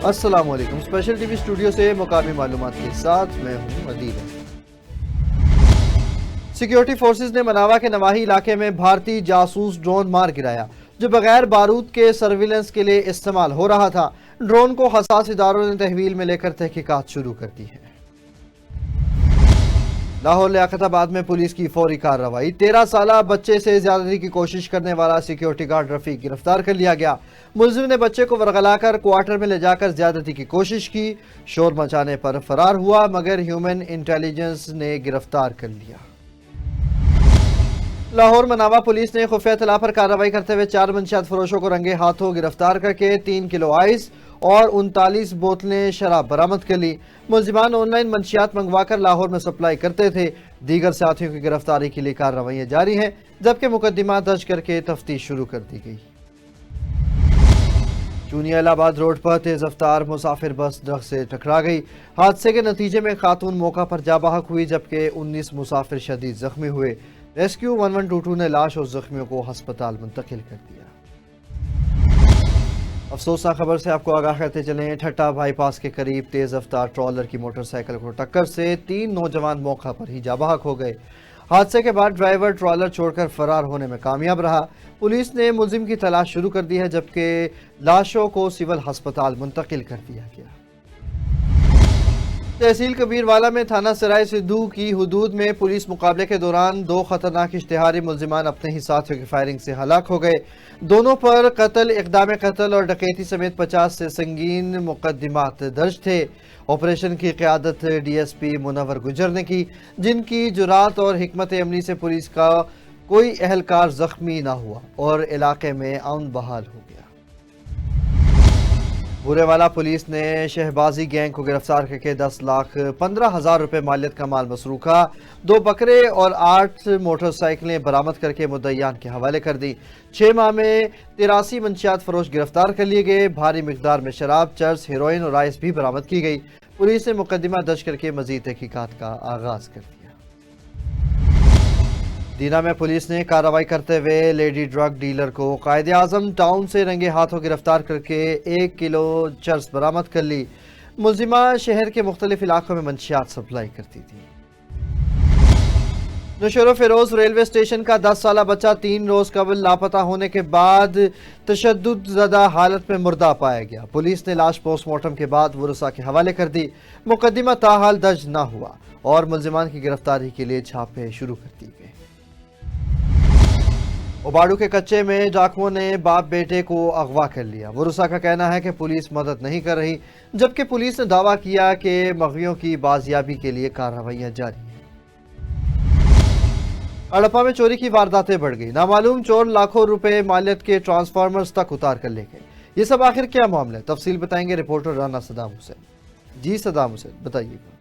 السلام علیکم، special T V studio سے مقامی معلومات کے ساتھ میں ہوں عدیل۔ سیکیورٹی فورسز نے مناوا کے نواحی علاقے میں بھارتی جاسوس ڈرون مار گرایا جو بغیر بارود کے سرویلنس کے لیے استعمال ہو رہا تھا۔ ڈرون کو حساس اداروں نے تحویل میں لے کر تحقیقات شروع کر دی ہے۔ لاہور لیاقت آباد میں پولیس کی فوری کارروائی، 13 سالہ بچے سے زیادتی کی کوشش کرنے والا سیکیورٹی گارڈ رفیق گرفتار کر لیا گیا۔ ملزم نے بچے کو ورغلا کر کوارٹر میں لے جا کر زیادتی کی کوشش کی، شور مچانے پر فرار ہوا مگر ہیومن انٹیلیجنس نے گرفتار کر لیا۔ لاہور مناوا پولیس نے خفیہ اطلاع پر کارروائی کرتے ہوئے 4 منشیات فروشوں کو رنگے ہاتھوں گرفتار کر کے 3 کلو آئس اور 39 بوتلیں شراب برآمد کر لی۔ ملزمان آن لائن منشیات منگوا کر لاہور میں سپلائی کرتے تھے۔ دیگر ساتھیوں کی گرفتاری کے لیے کارروائیاں جاری ہیں جبکہ مقدمہ درج کر کے تفتیش شروع کر دی گئی۔ چونیا الہ آباد روڈ پر تیز رفتار مسافر بس درخت سے ٹکرا گئی۔ حادثے کے نتیجے میں خاتون موقع پر جاں بحق ہوئی جبکہ 19 مسافر شدید زخمی ہوئے۔ ریسکیو 1122 نے لاش اور زخمیوں کو ہسپتال منتقل کر دیا۔ افسوسناک خبر سے آپ کو آگاہ کرتے چلیں، ٹھٹا بائی پاس کے قریب تیز رفتار ٹرالر کی موٹر سائیکل کو ٹکر سے 3 نوجوان موقع پر ہی جاں بحق ہو گئے۔ حادثے کے بعد ڈرائیور ٹرالر چھوڑ کر فرار ہونے میں کامیاب رہا۔ پولیس نے ملزم کی تلاش شروع کر دی ہے جبکہ لاشوں کو سول ہسپتال منتقل کر دیا گیا۔ تحصیل کبیروالا میں تھانہ سرائے سدھو کی حدود میں پولیس مقابلے کے دوران 2 خطرناک اشتہاری ملزمان اپنے ہی ساتھیوں کی فائرنگ سے ہلاک ہو گئے۔ دونوں پر قتل، اقدام قتل اور ڈکیتی سمیت 50 سے سنگین مقدمات درج تھے۔ آپریشن کی قیادت ڈی ایس پی منور گجر نے کی، جن کی جرات اور حکمت عملی سے پولیس کا کوئی اہلکار زخمی نہ ہوا اور علاقے میں امن بحال ہو گیا۔ بورے والا پولیس نے شہبازی گینگ کو گرفتار کر کے 10,15,000 روپے مالیت کا مال مسروقہ، 2 بکرے اور 8 موٹر سائیکلیں برآمد کر کے مدعیان کے حوالے کر دی۔ 6 ماہ میں 83 منشیات فروش گرفتار کر لیے گئے۔ بھاری مقدار میں شراب، چرس، ہیروئن اور آئس بھی برآمد کی گئی۔ پولیس نے مقدمہ درج کر کے مزید تحقیقات کا آغاز کر دیا۔ دینا میں پولیس نے کارروائی کرتے ہوئے لیڈی ڈرگ ڈیلر کو قائد اعظم ٹاؤن سے رنگے ہاتھوں گرفتار کر کے 1 کلو چرس برآمد کر لی۔ ملزمہ شہر کے مختلف علاقوں میں منشیات سپلائی کرتی تھی۔ نوشہرہ فیروز ریلوے اسٹیشن کا 10 سالہ بچہ 3 روز قبل لاپتہ ہونے کے بعد تشدد زدہ حالت میں مردہ پایا گیا۔ پولیس نے لاش پوسٹ مارٹم کے بعد ورثاء کے حوالے کر دی۔ مقدمہ تاحال درج نہ ہوا اور ملزمان کی گرفتاری کے لیے چھاپے شروع کر دی گئے۔ اوباڑو کے کچے میں ڈاکوؤں نے باپ بیٹے کو اغوا کر لیا۔ ورثاء کا کہنا ہے کہ پولیس مدد نہیں کر رہی جبکہ پولیس نے دعویٰ کیا کہ مغویوں کی بازیابی کے لیے کارروائیاں جاری ہیں۔ اڑپا میں چوری کی وارداتیں بڑھ گئی، نامعلوم چور لاکھوں روپے مالیت کے ٹرانسفارمرز تک اتار کر لے گئے۔ یہ سب آخر کیا معاملہ ہے، تفصیل بتائیں گے رپورٹر رانا صدام حسین۔ جی صدام حسین بتائیے گا۔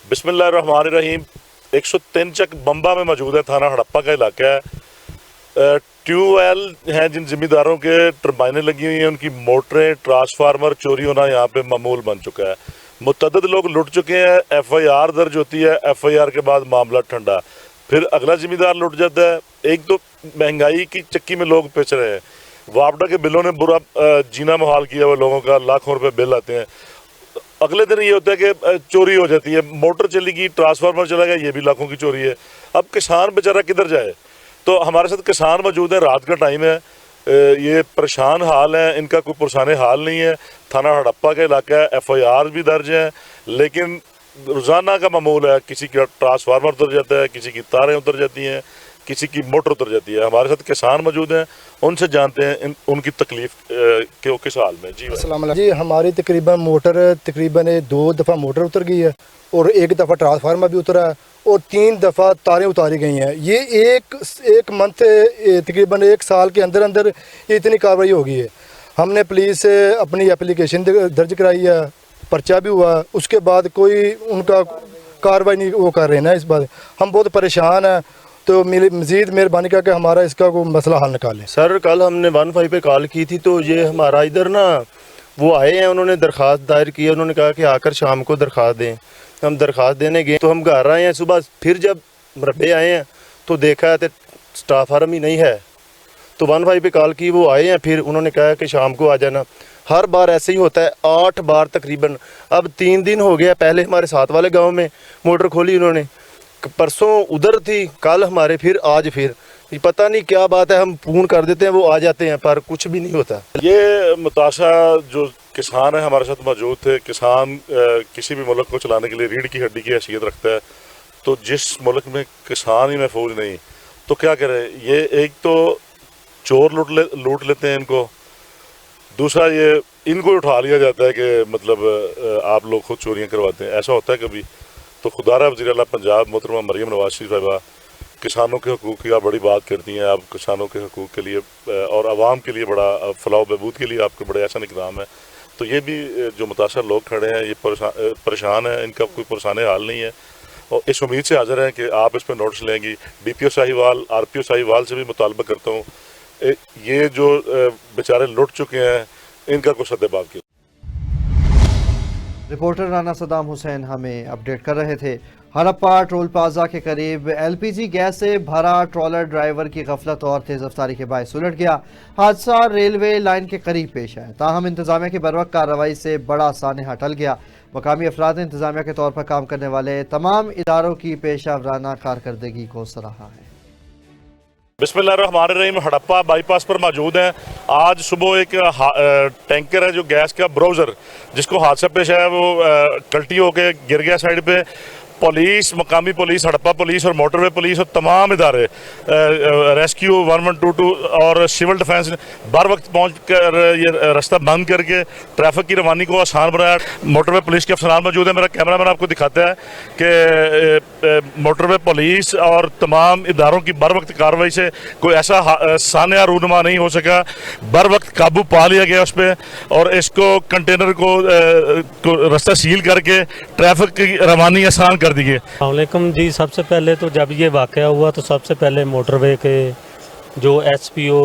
بسم اللہ الرحمن الرحیم۔ 103 چک بمبا میں موجود ہے، تھانہ ہڑپا کا علاقہ ہے۔ ٹیوب ویل ہیں جن ذمہ داروں کے ٹربائنیں لگی ہوئی ہیں، ان کی موٹریں، ٹرانسفارمر چوری ہونا یہاں پہ معمول بن چکا ہے۔ متعدد لوگ لٹ چکے ہیں، ایف آئی آر درج ہوتی ہے، ایف آئی آر کے بعد معاملہ ٹھنڈا، پھر اگلا ذمہ دار لٹ جاتا ہے۔ ایک تو مہنگائی کی چکی میں لوگ پچ رہے ہیں، وابڈا کے بلوں نے برا جینا محال کیا ہوا لوگوں کا، لاکھوں روپے بل آتے ہیں۔ اگلے دن یہ ہوتا ہے کہ چوری ہو جاتی ہے، موٹر چلی گئی، ٹرانسفارمر چلا گیا، یہ بھی لاکھوں کی چوری ہے۔ اب کسان بیچارہ کدھر جائے؟ تو ہمارے ساتھ کسان موجود ہیں، رات کا ٹائم ہے، یہ پریشان حال ہیں، ان کا کوئی پرسان حال نہیں ہے۔ تھانہ ہڑپا کا علاقہ ہے، ایف آئی آر بھی درج ہیں، لیکن روزانہ کا معمول ہے، کسی کا ٹرانسفارمر اتر جاتا ہے، کسی کی تاریں اتر جاتی ہیں، کسی کی موٹر اتر جاتی ہے۔ ہمارے ساتھ کسان موجود ہیں، ان سے جانتے ہیں ان کی تکلیف کس حال میں۔ جی السلام علیکم جی، ہماری تقریباً 2 دفعہ موٹر اتر گئی ہے اور 1 دفعہ ٹرانسفارمر بھی اترا ہے اور 3 دفعہ تاریں اتاری گئی ہیں۔ یہ ایک منتھ تقریباً 1 سال کے اندر یہ اتنی کارروائی ہو گئی ہے۔ ہم نے پولیس سے اپنی اپلیکیشن درج کرائی ہے، پرچہ بھی ہوا، اس کے بعد کوئی ان کا کارروائی نہیں وہ کر رہے ہیں نا۔ اس بات ہم بہت پریشان ہیں، تو مزید مہربانی کر کے ہمارا اس کا کوئی مسئلہ حل نکالیں۔ سر کل ہم نے 15 پہ کال کی تھی، تو یہ ہمارا ادھر نا وہ آئے ہیں، انہوں نے درخواست دائر کی ہے، انہوں نے کہا کہ آ کر شام کو درخواست دیں۔ ہم درخواست دینے گئے تو ہم گھر آئے ہیں صبح، پھر جب مربے آئے ہیں تو دیکھا ہے تو سٹاف فارم ہی نہیں ہے، تو 15 پہ کال کی، وہ آئے ہیں، پھر انہوں نے کہا کہ شام کو آ جانا۔ हर बार ऐसे ही होता है, 8 बार तकरीबन। अब 3 दिन हो गया, पहले हमारे साथ वाले गांव में मोटर खोली उन्होंने, परसों उधर थी, कल हमारे फिर, आज फिर। ये पता नहीं क्या बात है, हम फोन कर देते हैं वो आ जाते हैं पर कुछ भी नहीं होता। ये मुताशा जो किसान है हमारे साथ मौजूद थे। किसान किसी भी मुल्क को चलाने के लिए रीढ़ की हड्डी की हैसियत रखता है, तो जिस मुल्क में किसान ही महफूज नहीं तो क्या करे। ये एक तो चोर लूट लेते हैं इनको, दूसरा ये इनको उठा लिया जाता है कि मतलब आप लोग खुद चोरियां करवाते हैं, ऐसा होता है कभी। तो खुदारा वज़ीर आला पंजाब मोहतरमा मरियम नवाज शरीफ साहिबा किसानों के हकूक़ की आप बड़ी बात करती हैं, आप किसानों के हकूक़ के लिए और आवाम के लिए बड़ा फलाह बहबूद के लिए आपके बड़े ऐसा इक़दाम है। तो ये भी जो मुतासर लोग खड़े हैं ये परेशान हैं, इनका कोई पुरसाने हाल नहीं है और इस उम्मीद से हाजिर हैं कि आप इस पर नोटिस लेंगी। DPO साहिवाल, RPO साहिवाल से भी मुतालबा करता हूँ, ये जो बेचारे लुट चुके हैं इनका कुछ सद्देबाब किया। रिपोर्टर राना सदाम हुसैन हमें अपडेट कर रहे थे। हड़प्पा टोल प्लाजा के करीब LPG गैस से भरा ट्रॉलर ड्राइवर की गफलत और तेज रफ्तारी के बायस उलट गया। हादसा रेलवे लाइन के करीब पेश आया, ताहम इंतजामिया की बरवक्त कार्रवाई से बड़ा सानहा टल गया। मकामी अफराद ने इंतजामिया के तौर पर काम करने वाले तमाम इदारों की पेशा वराना कारकर्दगी को सराहा है। बिस्मिल्लाहिर्रहमानिर्रहीम। हड़प्पा बाईपास पर मौजूद हैं। आज सुबह एक टैंकर है जो गैस का ब्राउज़र, जिसको हादसा पेश आया, वो कल्टी होके गिर गया साइड पे। पुलिस, मकामी पुलिस, हड़प्पा पुलिस और मोटरवे पुलिस और तमाम इदारे, रेस्क्यू 1122 और सिविल डिफेंस बर वक्त पहुँच कर ये रास्ता बंद करके ट्रैफिक की रवानी को आसान बनाया। मोटरवे पुलिस के अफसरान मौजूद है, मेरा कैमरामैन आपको दिखाता है कि मोटरवे पुलिस और तमाम इदारों की बर वक्त कार्रवाई से कोई ऐसा सानया रूनुमा नहीं हो सका। बर वक्त काबू पा लिया गया उस पर और इसको कंटेनर को रास्ता सील करके ट्रैफिक की रवानी आसान कर दी गई। अस्सलामुअलैकुम जी। सबसे पहले तो जब ये वाक़या हुआ तो सबसे पहले मोटरवे के जो SPO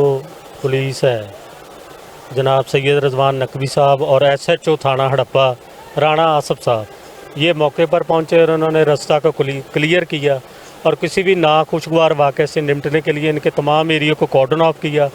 पुलिस है जनाब सैयद रज़वान नकवी साहब और SHO थाना हड़प्पा राणा आसफ साहब, ये मौके पर पहुंचे और उन्होंने रास्ता को क्लियर किया और किसी भी नाखुशगवार वाक़े से निपटने के लिए इनके तमाम एरिया को कॉर्डन ऑफ किया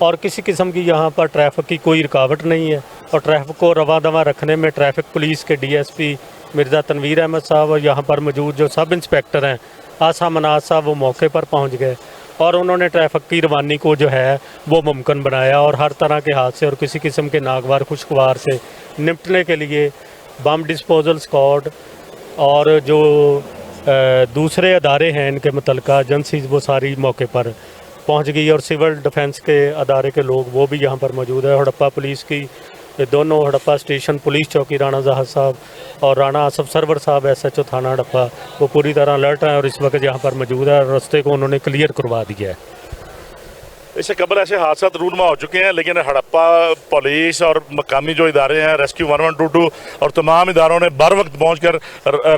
और किसी किस्म की यहाँ पर ट्रैफिक की कोई रुकावट नहीं है। और ट्रैफिक को रवा दवा रखने में ट्रैफिक पुलिस के DSP मिर्ज़ा तनवीर अहमद साहब और यहाँ पर मौजूद जो सब इंस्पेक्टर हैं आसा मनाज साहब, वो मौके पर पहुँच गए और उन्होंने ट्रैफिक की रवानी को जो है वो मुमकिन बनाया और हर तरह के हादसे और किसी किस्म के नागवार खुशगवार से निपटने के लिए बम डिस्पोजल स्क्वाड और जो दूसरे अदारे हैं इनके मुतल्लिका एजेंसीज वो सारी मौके पर पहुंच गई और सिविल डिफेंस के अदारे के लोग वो भी यहाँ पर मौजूद है। हड़प्पा पुलिस की ये दोनों हड़प्पा स्टेशन पुलिस चौकी राणा जहाज साहब और राणा आसफ सरवर साहब SHO थाना हड़प्पा वो पूरी तरह अलर्ट हैं और इस वक्त यहाँ पर मौजूद है। रास्ते को उन्होंने क्लियर करवा दिया है। इससे कबल ऐसे हादसा रूनमा हो चुके हैं, लेकिन हड़प्पा पुलिस और मकामी जो इदारे हैं रेस्क्यू 1122 और तमाम इदारों ने बर वक्त पहुँच कर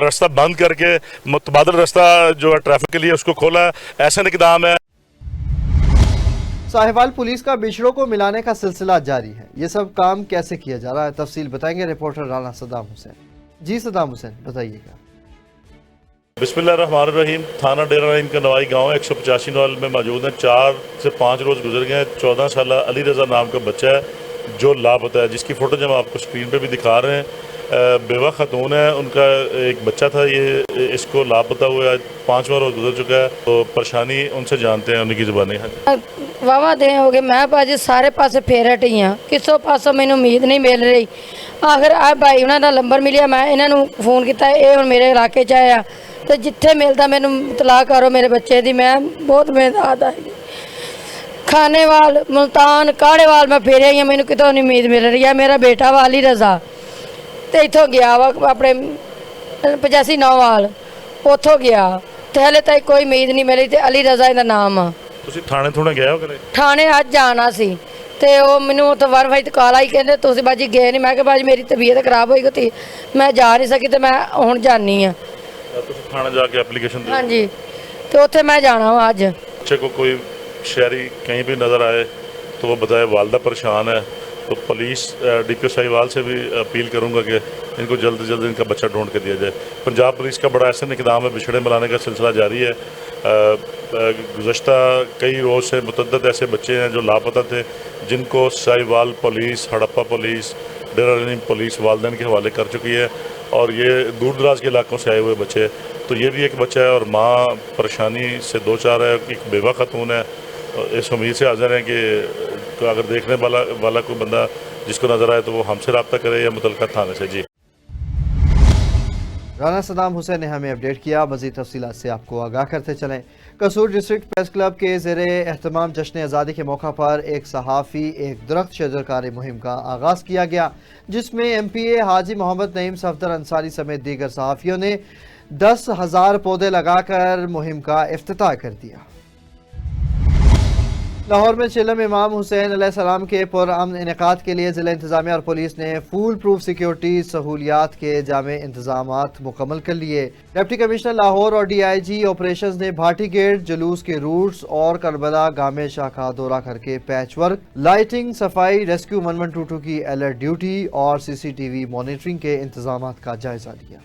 रास्ता बंद करके मुतबादल रास्ता जो है ट्रैफिक के लिए उसको खोला। ऐसा इक़दाम है। साहिवाल पुलिस का बिछड़ों को मिलाने का सिलसिला जारी है। ये सब काम कैसे किया जा रहा है, तफसील बताएंगे रिपोर्टर राना सदाम हुसैन। जी सदाम हुसैन बताइएगा। बिस्मिल्लाहिर्रहमानिर्रहीम। थाना डेरा लाइन का नवाई गाँव 185 नॉल में मौजूद है। 4 से 5 रोज़ गुजर गए हैं। 14 साल अली रज़ा नाम का बच्चा है जो लापता है, जिसकी फ़ोटो हम आपको स्क्रीन पे भी दिखा रहे हैं। बेवा खातून है, उनका एक बच्चा था, ये इसको लापता हुआ 5वां रोज़ गुजर चुका है। तो परेशानी उनसे जानते हैं, उनकी ज़बानी है। वाहवा दिन हो गए मैं भाजी सारे पासे फेर हटी हाँ, किसों पासों मैंने उम्मीद नहीं मिल रही। आखिर आ भाई उन्हों का नंबर मिलिया, मैं इन्हों फोन किया, ये हुण मेरे इलाके च आया तो जिथे मिलता मैनू इतलाह करो मेरे बच्चे की। मैं बहुत मेहनत आई खानेवाल मुल्तान काड़ेवाल मैं फेरे आई, मैनू कितों नहीं उम्मीद मिल रही है। मेरा बेटा वा अली रज़ा तो इतों गया वा अपने 85 नौवाल उतों गया तो हले तक कोई उम्मीद नहीं मिली। तो अली रज़ा इहदा नाम आ। ਤੁਸੀਂ ਥਾਣੇ ਥੋੜਾ ਗਏ ਹੋ ਕਦੇ? थाने अज जाना सी तो वो मैनू तो वन वही कॉल आई कहते तुम बाजी गए नहीं। मैं क्या बाजी मेरी तबीयत खराब होई थी, मैं जा नहीं सकी तो मैं हुण जानी हाँ। थाने जाके एप्लीकेशन दी? हाँ जी, तो उत्थे मैं जाना वा अज। बच्चे को कोई शहरी कहीं भी नज़र आए तो वो बताए वालदा परेशान है, तो पुलिस DPO साहिवाल से भी अपील करूंगा कि इनको जल्द से जल्द इनका बच्चा ढूंढ के दिया जाए। पंजाब पुलिस का बड़ा ऐसा इक़दाम है, बिछड़े मिलाने का सिलसिला जारी है। गुज़श्ता कई रोज़ से मुतद्दद ऐसे बच्चे हैं जो लापता थे, جن کو سائیوال پولیس، ہڑپا پولیس، ڈیرہ رنیم پولیس والدین کے حوالے کر چکی ہے، اور یہ دور دراز کے علاقوں سے آئے ہوئے بچے، تو یہ بھی ایک بچہ ہے اور ماں پریشانی سے دو چار ہے، ایک بیوہ خاتون ہے۔ اس امید سے حاضر ہیں کہ اگر دیکھنے والا کوئی بندہ جس کو نظر آئے تو وہ ہم سے رابطہ کرے یا متعلقہ تھانے سے۔ جی رانا صدام حسین نے ہمیں اپڈیٹ کیا۔ مزید تفصیلات سے آپ کو آگاہ کرتے چلیں۔ قصور ڈسٹرکٹ پریس کلب کے زیر اہتمام جشن آزادی کے موقع پر ایک صحافی ایک درخت شجرکاری مہم کا آغاز کیا گیا، جس میں ایم پی اے حاجی محمد نعیم صفدر انصاری سمیت دیگر صحافیوں نے 10,000 پودے لگا کر مہم کا افتتاح کر دیا۔ لاہور میں چلم امام حسین علیہ السلام کے پرامن انعقاد کے لیے ضلع انتظامیہ اور پولیس نے فول پروف سیکیورٹی سہولیات کے جامع انتظامات مکمل کر لیے۔ ڈپٹی کمشنر لاہور اور ڈی آئی جی آپریشنز نے بھاٹی گیٹ جلوس کے روٹس اور کربلا گامے شاہ کا دورہ کر کے پیچ ورک، لائٹنگ، صفائی، ریسکیو 1122 کی الرٹ ڈیوٹی اور سی سی ٹی وی مانیٹرنگ کے انتظامات کا جائزہ لیا۔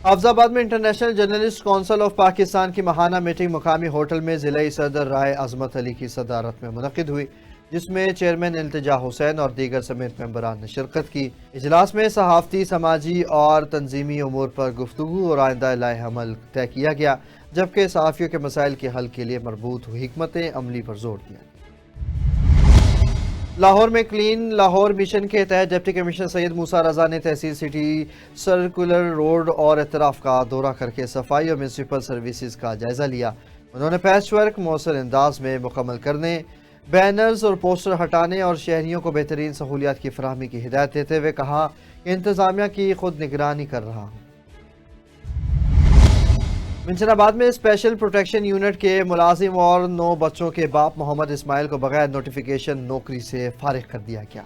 حافظ آباد میں international journalist council of Pakistan کی ماہانہ میٹنگ مقامی ہوٹل میں ضلعی صدر رائے عظمت علی کی صدارت میں منعقد ہوئی، جس میں چیئرمین التجا حسین اور دیگر سمیت ممبران نے شرکت کی۔ اجلاس میں صحافتی، سماجی اور تنظیمی امور پر گفتگو اور آئندہ لائحہ عمل طے کیا گیا، جبکہ صحافیوں کے مسائل کے حل کے لیے مربوط حکمت عملی پر زور دیا۔ لاہور میں کلین لاہور مشن کے تحت ڈپٹی کمشنر سید موسیٰ رضا نے تحصیل سٹی سرکولر روڈ اور اطراف کا دورہ کر کے صفائی اور میونسپل سروسز کا جائزہ لیا۔ انہوں نے پیچ ورک مؤثر انداز میں مکمل کرنے، بینرز اور پوسٹر ہٹانے اور شہریوں کو بہترین سہولیات کی فراہمی کی ہدایت دیتے ہوئے کہا کہ انتظامیہ کی خود نگرانی کر رہا ہوں۔ منشن آباد میں اسپیشل پروٹیکشن یونٹ کے ملازم اور 9 بچوں کے باپ محمد اسماعیل کو بغیر نوٹیفیکیشن نوکری سے فارغ کر دیا گیا۔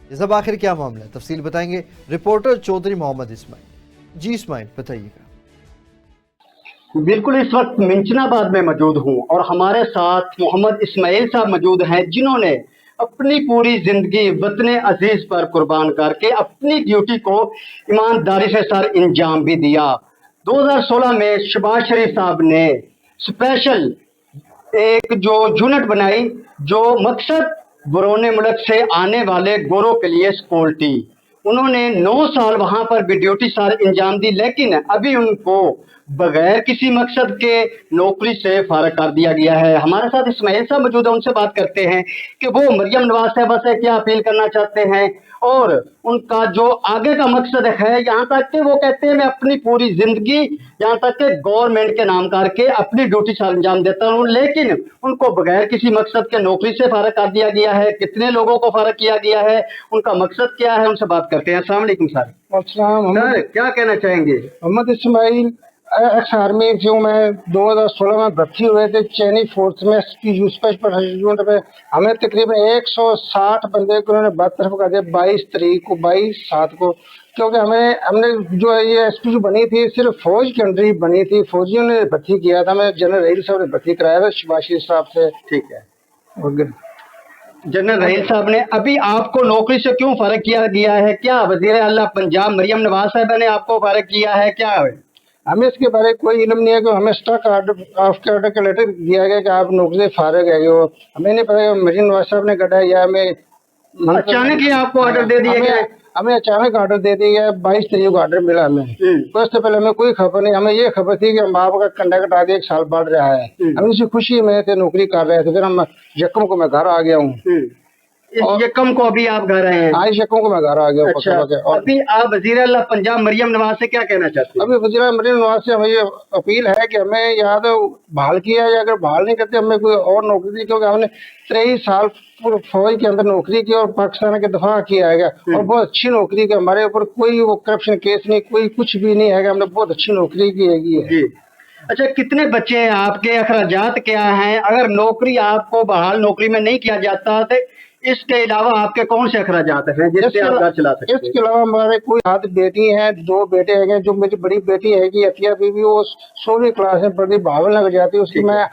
اس اب آخر کیا معاملہ ہے، تفصیل بتائیں گے رپورٹر چودھری محمد اسماعیل۔ جی اسماعیل بتائیے گا۔ بالکل، اس وقت منشن آباد میں موجود ہوں اور ہمارے ساتھ محمد اسماعیل صاحب موجود ہیں، جنہوں نے اپنی پوری زندگی وطن عزیز پر قربان کر کے اپنی ڈیوٹی کو ایمانداری سے سر انجام بھی دیا۔ 2016 میں شہباز شریف صاحب نے اسپیشل ایک جو یونٹ بنائی، جو مقصد بیرون ملک سے آنے والے گوروں کے لیے سیکورٹی، انہوں نے 9 سال وہاں پر بھی ڈیوٹی سر انجام دی، لیکن ابھی ان کو بغیر کسی مقصد کے نوکری سے فارغ کر دیا گیا ہے۔ ہمارے ساتھ اسماعیل صاحب موجود ہیں، ان سے بات کرتے ہیں کہ وہ مریم نواز صاحبہ سے کیا اپیل کرنا چاہتے ہیں اور ان کا جو آگے کا مقصد ہے، یہاں تک کہ وہ کہتے ہیں میں اپنی پوری زندگی یہاں تک کہ گورنمنٹ کے نام کر کے اپنی ڈیوٹی سر انجام دیتا ہوں، لیکن ان کو بغیر کسی مقصد کے نوکری سے فارغ کر دیا گیا ہے۔ کتنے لوگوں کو فارغ کیا گیا ہے، ان کا مقصد کیا ہے، ان سے بات کرتے ہیں۔ السلام علیکم سر۔ السلام، سر کیا کہنا چاہیں گے؟ محمد اسماعیل ایکس آرمی ہوں میں، 2016 میں بھرتی ہوئے تھے چینی فورس میں، یونٹ میں۔ ہمیں تقریباً 160 بندے کو انہوں نے برطرف کر دیا 22 تاریخ کو، 22/7 کو، کیونکہ ہم نے جو یہ ایس پی جو بنی تھی صرف فوج کے اندر ہی بنی تھی، فوجیوں نے بھرتی کیا تھا، ہمیں جنرل رحیل صاحب نے بھرتی کرایا تھا شہباز شریف صاحب سے۔ ٹھیک ہے، جنرل رحیل صاحب نے ابھی آپ کو نوکری سے کیوں فارغ کیا گیا ہے؟ کیا وزیر اعلیٰ پنجاب مریم نواز صاحبہ نے آپ کو فارغ کیا ہے؟ کیا ہے؟ ہمیں اس کے بارے کوئی علم نہیں ہے کہ ہمیں اسٹاک آف کے آرڈر کا لیٹر دیا گیا کہ آپ نوکری سے فارغ ہے، ہمیں نہیں پتا کہ مریم نواز صاحب نے کٹا یا ہمیں اچانک ہی آپ کو آرڈر دے دیا گیا؟ ہمیں اچانک آرڈر دے دیا گیا، 22 تاریخ کو آرڈر ملا ہمیں، تو اس سے پہلے ہمیں کوئی خبر نہیں۔ ہمیں یہ خبر تھی کہ ہم آپ کا کنڈکٹ آگے 1 سال بڑھ رہا ہے، ہم اسی خوشی میں تھے، نوکری کر رہے تھے، پھر ہم یکم کو میں گھر آ گیا ہوں۔ یکم کو ابھی آپ گھر آئے ہیں؟ آج یکم کو میں گھر آ گیا ہوں۔ اچھا، ابھی آپ وزیر اعلیٰ پنجاب مریم نواز سے کیا کہنا چاہتے ہیں؟ ابھی وزیر اعلیٰ مریم نواز سے ہمیں یہ اپیل ہے کہ ہمیں یا تو بحال کیا جائے، اگر بحال نہیں کرتے ہمیں کوئی اور نوکری دی، کیونکہ ہم نے 23 سال فوج کے اندر نوکری کی اور پاکستان کے دفاع کیا ہے اور بہت اچھی نوکری کی، ہمارے اوپر کوئی وہ کرپشن کیس نہیں، کوئی کچھ بھی نہیں ہے، ہم نے بہت اچھی نوکری کی ہے۔ جی اچھا، کتنے بچے ہیں آپ کے؟ اخراجات کیا ہیں؟ اگر نوکری آپ کو بحال نوکری میں نہیں کیا جاتا تو اس کے علاوہ آپ کے کون سے اخراجات ہیں جس سے آپ گھر چلا سکتے ہیں؟ اس کے علاوہ ہمارے کوئی 7 بیٹی ہیں، 2 بیٹے ہیں، جو میری بڑی بیٹی ہے کہ عطیہ بی بی، وہ 16ویں کلاس میں پڑھتی، بہاول نگر جاتی ہے، اس کی میں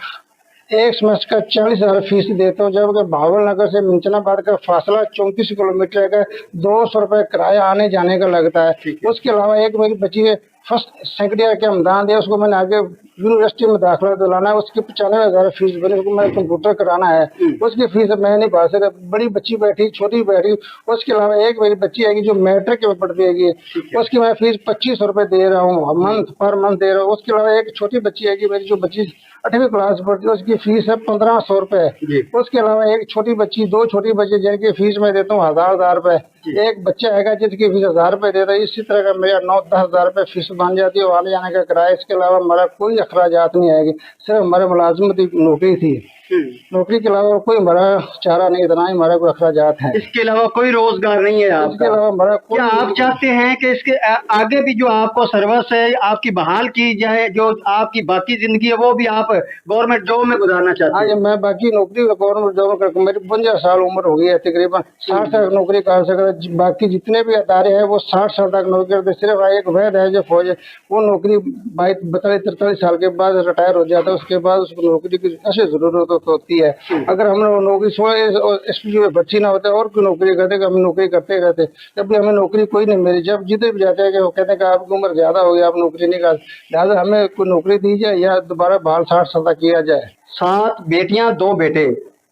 ایک سیمسٹر کا 40,000 فیس دیتا ہوں، جبکہ بہاول نگر سے منشن آباد کا فاصلہ 34 کلومیٹر ہے، 200 روپے کرایہ آنے جانے کا لگتا ہے۔ اس کے علاوہ ایک میری بچی ہے فرسٹ سیکنڈ ایئر کے امتحان دیا، اس کو میں نے آگے यूनिवर्सिटी में दाखिला दिलाना है, उसकी 95,000 फीस बनी, उसको मैं कंप्यूटर कराना है, उसकी फीस मैं नहीं भर सकता। बड़ी बच्ची बैठी, छोटी बैठी, उसके अलावा एक मेरी बच्ची आएगी जो मैट्रिक में पढ़ती है, उसकी मैं फीस 2500 रुपए दे रहा हूँ पर मंथ दे रहा हूँ। उसके अलावा एक छोटी बच्ची आएगी मेरी जो बच्ची 8वीं क्लास पढ़ती है, उसकी फीस है 1500 रुपए। उसके अलावा एक छोटी बच्ची, 2 छोटी बच्ची जिनकी फीस मैं देता हूँ 1000 रुपए, एक बच्चा आएगा जिसकी फीस 1000 रुपए देता है। इसी तरह का मेरा 9-10 हजार रुपए फीस बन जाती है, आने जाने का किराया। इसके अलावा हमारा कोई अखराजात नहीं आएगी, सिर्फ हमारे मुलाजमती नौकरी थी, नौकरी के अलावा कोई हमारा चारा नहीं, इतना ही हमारा कोई अखराजात है। इसके अलावा कोई रोजगार नहीं है आपका? इसके अलावा हमारा क्या आप चाहते हैं कि इसके आगे भी जो आपको सर्विस है आपकी बहाल की जाए, जो आपकी बाकी जिंदगी है वो भी आप गवर्नमेंट जॉब में गुजारना चाहते हैं? हाँ, मैं बाकी नौकरी गवर्नमेंट जॉब कर, मेरी 52 साल उम्र हो गई है, तकरीबन 60 तक नौकरी कर सकता। बाकी जितने भी अदारे हैं वो 60 साल तक नौकरी करते। सिर्फ एक वैद है जो फौज है, वो नौकरी 42-43 साल के बाद रिटायर हो जाता है, उसके बाद उसको नौकरी की ऐसी जरूरत होती है। अगर हम नौकरी 16 एसपी में भर्ती ना होते और कोई नौकरी करते, हम नौकरी करते रहते। जब हमें नौकरी कोई नहीं मिली, जब जितने भी जाते हैं कि वो कहते हैं कि आपकी उम्र ज्यादा हो गई, आप नौकरी नहीं कर, लिहाजा हमें कोई नौकरी दी जाए या दोबारा बहाल 60 साल तक किया जाए। 7 बेटियां 2 बेटे,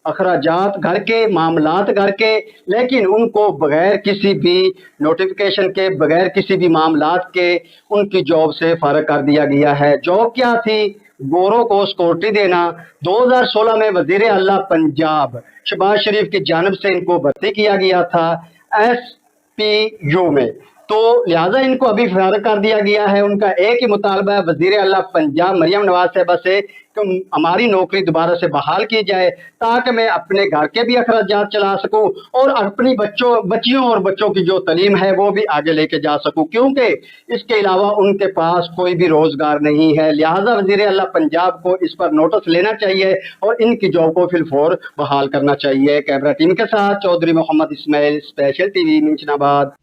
अखराजात घर के, मामलात घर के, लेकिन उनको बगैर किसी भी नोटिफिकेशन के, बगैर किसी भी मामलात के उनकी जॉब से फारग कर दिया गया है। जॉब क्या थी? गोरों को सिक्योरिटी देना। 2016 में वजीर आला पंजाब शहबाज शरीफ की जानिब से इनको भर्ती किया गया था SPU में, तो लिहाजा इनको अभी फारग कर दिया गया है। उनका एक ही मुतालबा है वजीर आला पंजाब मरियम नवाज साहिबा से कि हमारी नौकरी दोबारा से बहाल की जाए, ताकि मैं अपने घर के भी अखराजात चला सकूं और अपनी बच्चियों और बच्चों की जो तालीम है वो भी आगे लेके जा सकूं, क्योंकि इसके अलावा उनके पास कोई भी रोजगार नहीं है। लिहाजा वजीर आला पंजाब को इस पर नोटिस लेना चाहिए और इनकी जॉब को फिलफौर बहाल करना चाहिए। कैमरा टीम के साथ चौधरी मोहम्मद इस्माइल, स्पेशल TV मिंचनाबाद।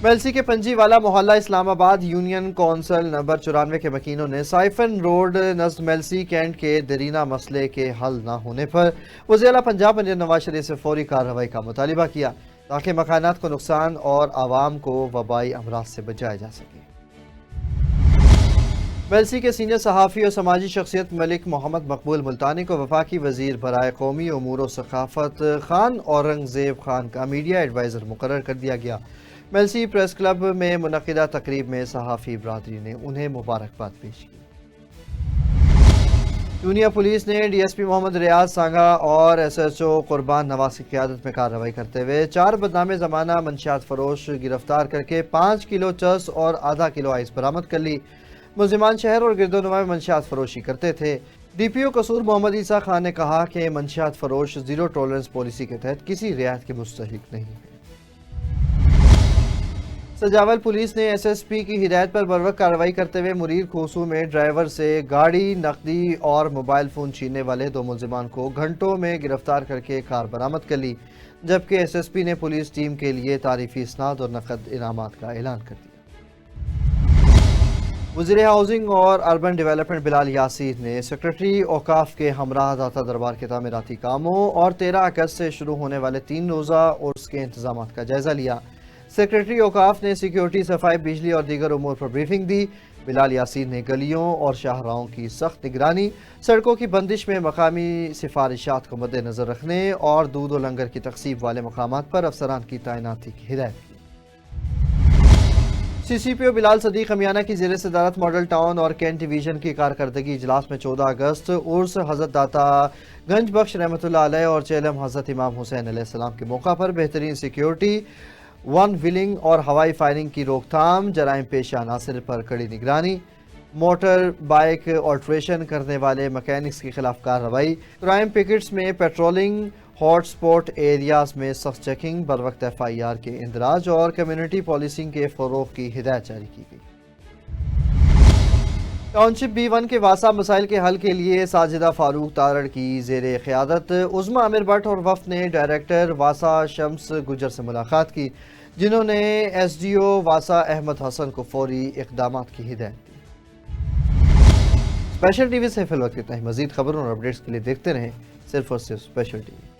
मेलसी के पंजीवाला मोहल्ला इस्लामाबाद यूनियन कौंसल नंबर 94 के मकीनों ने साइफन रोड नज़द मेलसी कैंट के दरीना मसले के हल न होने पर वज़ीर आला पंजाब मरियम नवाज शरीफ से फौरी कार्रवाई का मुतालिबा किया, ताकि मकानात को नुकसान और आवाम को वबाई अमराज से बचाया जा सके। मेलसी के सीनियर सहाफ़ी और समाजी शख्सियत मलिक मोहम्मद मकबूल मुल्तानी को वफाकी वज़ीर बराए कौमी उमूर और सकाफ़त खान औरंगज़ेब खान का मीडिया एडवाइज़र मुकर्रर कर दिया गया। मेलसी प्रेस क्लब में मुनक़िदा तकरीब में सहाफ़ी बरादरी ने उन्हें मुबारकबाद पेश की। यूनिया पुलिस ने DSP मोहम्मद रियाज सांगा और SHO कुर्बान नवाज की क़यादत में कार्रवाई करते हुए 4 बदनामे ज़माना मंशियात फरोश गिरफ्तार करके 5 किलो चर्स और आधा किलो आइस बरामद कर ली। मुलजिमान शहर और गिरदोनुमा में मंशियात फरोशी करते थे। DPO कसूर मोहम्मद ईसा खान ने कहा कि मंशियात फरोश ज़ीरो टॉलरेंस पॉलिसी के तहत किसी रियायत के मुस्तहिक नहीं है। सजावल पुलिस ने SSP की हिदायत पर बरवक्त कार्रवाई करते हुए मुरीर खोसू में ड्राइवर से गाड़ी, नकदी और मोबाइल फ़ोन छीनने वाले 2 मुलजिमान को घंटों में गिरफ्तार करके कार बरामद कर ली, जबकि SSP ने पुलिस टीम के लिए तारीफी इसनाद और नकद इनामात का ऐलान कर दिया। वज़ीर हाउसिंग और अर्बन डेवलपमेंट बिलाल यासीर ने सेक्रेटरी औकाफ के हमरा दाता दरबार के तामीराती कामों और 13 अगस्त से शुरू होने वाले 3 रोज़ा उर्स के इंतजाम का जायज़ा लिया। सेक्रेटरी औकाफ ने सिक्योरिटी, सफाई, बिजली और दीगर उमूर पर ब्रीफिंग दी। बिलाल यासीर ने गलियों और शाहराहों की सख्त निगरानी, सड़कों की बंदिश में मकामी सिफारिशात को मद्देनजर रखने और दूध और लंगर की तक़सीम वाले मकामात पर अफसरान की तैनाती की हिदायत की। CCPO बिलाल सदीक अमियाना की ज़ेर सदारत मॉडल टाउन और कैंट डिवीज़न की कारकर्दगी इजलास में 14 अगस्त उर्स हज़रत दाता गंज बख्श रहमतुल्लाह अलैह और चेलम हज़रत इमाम हुसैन अलैहिस्सलाम के मौका पर बेहतरीन सिक्योरिटी, वन व्हीलिंग और हवाई फायरिंग की रोकथाम, जराइम पेशा अनासिर पर कड़ी निगरानी, मोटर बाइक ऑल्ट्रेशन करने वाले मैकेनिक्स के खिलाफ कार्रवाई, क्राइम पिकेट्स में पेट्रोलिंग, हॉट स्पॉट एरियाज में सख्त चेकिंग, बर वक्त FIR के इंदराज और कम्युनिटी पॉलिसिंग के फ़रोग़ की हिदायत जारी की गई। टाउनशिप B1 के वासा मसाइल के हल के लिए साजिदा फारूक तारड़ की ज़ेर क़यादत उज़्मा आमिर भट्ट और वफ़द ने डायरेक्टर वासा शम्स गुजर से मुलाकात की, जिन्होंने SDO वासा अहमद हसन को फौरी इक़दामात की हिदायत दी। स्पेशल TV से फिलहाल इतना ही। मज़ीद खबरों और अपडेट्स के लिए देखते रहें सिर्फ और सिर्फ स्पेशल TV।